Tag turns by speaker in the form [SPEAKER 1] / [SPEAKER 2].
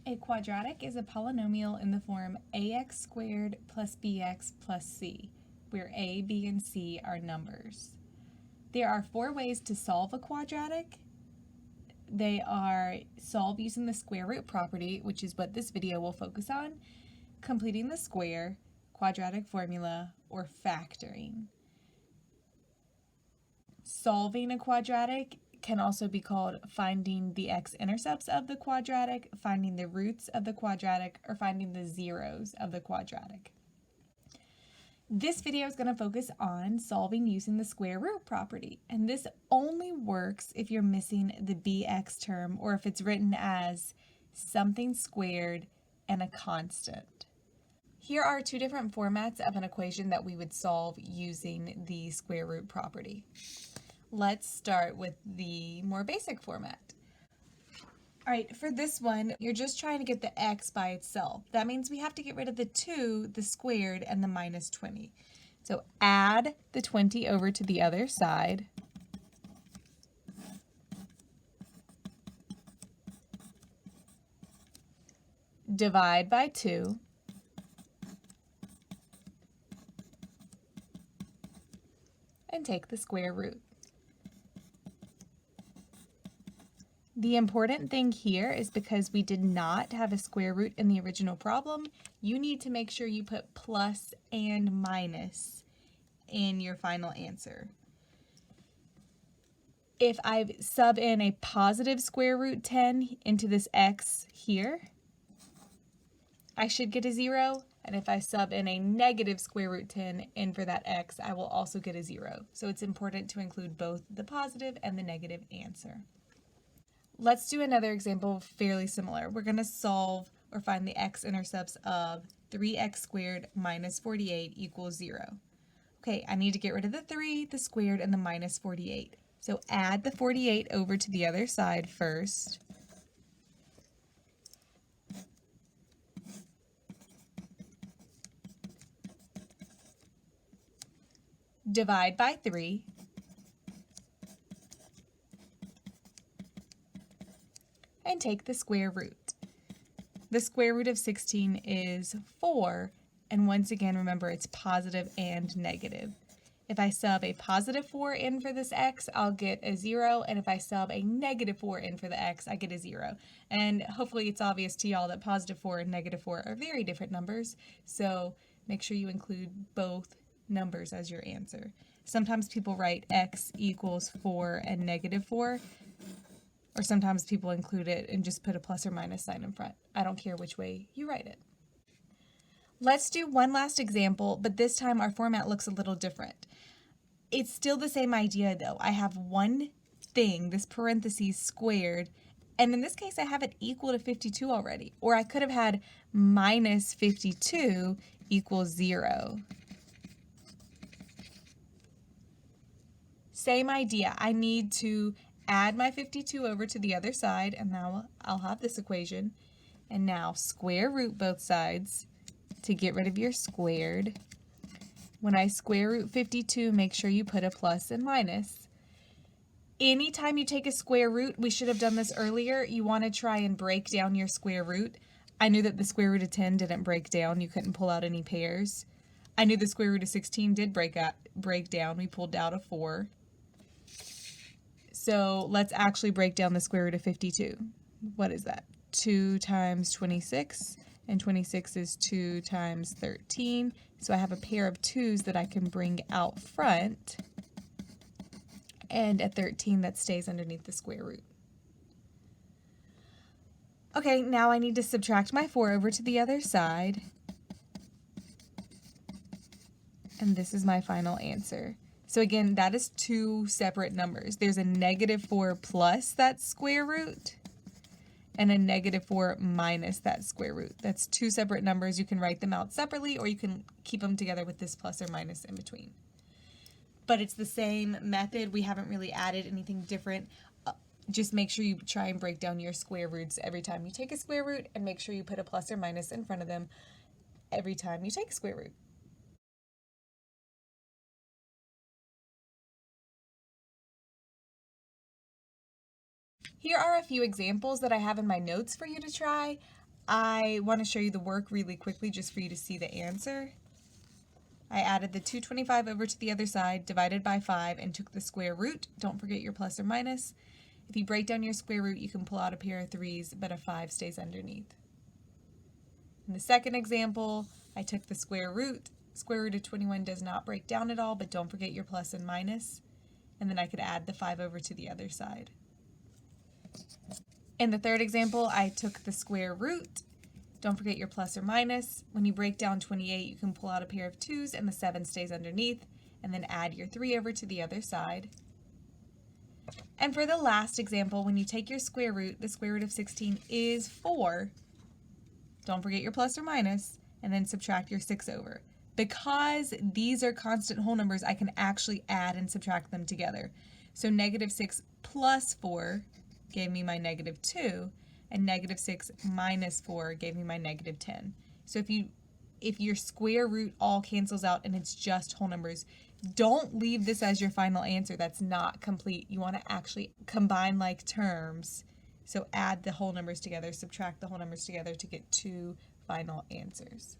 [SPEAKER 1] A quadratic is a polynomial in the form ax squared plus bx plus c, where a, b, and c are numbers. There are 4 ways to solve a quadratic. They are solve using the square root property, which is what this video will focus on, completing the square, quadratic formula, or factoring. Solving a quadratic can also be called finding the x-intercepts of the quadratic, finding the roots of the quadratic, or finding the zeros of the quadratic. This video is going to focus on solving using the square root property, and this only works if you're missing the bx term or if it's written as something squared and a constant. Here are 2 different formats of an equation that we would solve using the square root property. Let's start with the more basic format. All right, for this one, you're just trying to get the x by itself. That means we have to get rid of the 2, the squared, and the minus 20. So add the 20 over to the other side. Divide by 2. And take the square root. The important thing here is because we did not have a square root in the original problem, you need to make sure you put plus and minus in your final answer. If I sub in a positive square root 10 into this x here, I should get a 0. And if I sub in a negative square root 10 in for that x, I will also get a 0. So it's important to include both the positive and the negative answer. Let's do another example fairly similar. We're going to solve or find the x-intercepts of 3x squared minus 48 equals 0. Okay, I need to get rid of the 3, the squared, and the minus 48. So add the 48 over to the other side first. Divide by 3. And take the square root. The square root of 16 is 4, and once again, remember it's positive and negative. If I sub a positive 4 in for this x, I'll get a 0, and if I sub a negative 4 in for the x, I get a 0. And hopefully it's obvious to y'all that positive 4 and negative 4 are very different numbers, so make sure you include both numbers as your answer. Sometimes people write x equals 4 and negative 4, or sometimes people include it and just put a plus or minus sign in front. I don't care which way you write it. Let's do one last example, but this time our format looks a little different. It's still the same idea though. I have one thing, this parentheses squared, and in this case I have it equal to 52 already. Or I could have had minus 52 equals 0. Same idea. I need to add my 52 over to the other side, and now I'll have this equation. And now square root both sides to get rid of your squared. When I square root 52, make sure you put a plus and minus. Anytime you take a square root, we should have done this earlier, you want to try and break down your square root. I knew that the square root of 10 didn't break down. You couldn't pull out any pairs. I knew the square root of 16 did break down. We pulled out a 4. So let's actually break down the square root of 52. What is that? 2 times 26, and 26 is 2 times 13. So I have a pair of 2's that I can bring out front, and a 13 that stays underneath the square root. Okay, now I need to subtract my 4 over to the other side. And this is my final answer. So again, that is 2 separate numbers. There's a negative 4 plus that square root and a negative 4 minus that square root. That's 2 separate numbers. You can write them out separately, or you can keep them together with this plus or minus in between. But it's the same method. We haven't really added anything different. Just make sure you try and break down your square roots every time you take a square root, and make sure you put a plus or minus in front of them every time you take a square root. Here are a few examples that I have in my notes for you to try. I want to show you the work really quickly just for you to see the answer. I added the 225 over to the other side, divided by 5, and took the square root. Don't forget your plus or minus. If you break down your square root, you can pull out a pair of 3's, but a 5 stays underneath. In the second example, I took the square root. Square root of 21 does not break down at all, but don't forget your plus and minus. And then I could add the 5 over to the other side. In the third example, I took the square root. Don't forget your plus or minus. When you break down 28, you can pull out a pair of 2's and the 7 stays underneath, and then add your 3 over to the other side. And for the last example, when you take your square root, the square root of 16 is 4. Don't forget your plus or minus, and then subtract your 6 over. Because these are constant whole numbers, I can actually add and subtract them together. So negative 6 plus 4 gave me my negative 2, and negative 6 minus 4 gave me my negative 10. So if your square root all cancels out and it's just whole numbers, don't leave this as your final answer. That's not complete. You want to actually combine like terms. So add the whole numbers together, subtract the whole numbers together to get two final answers.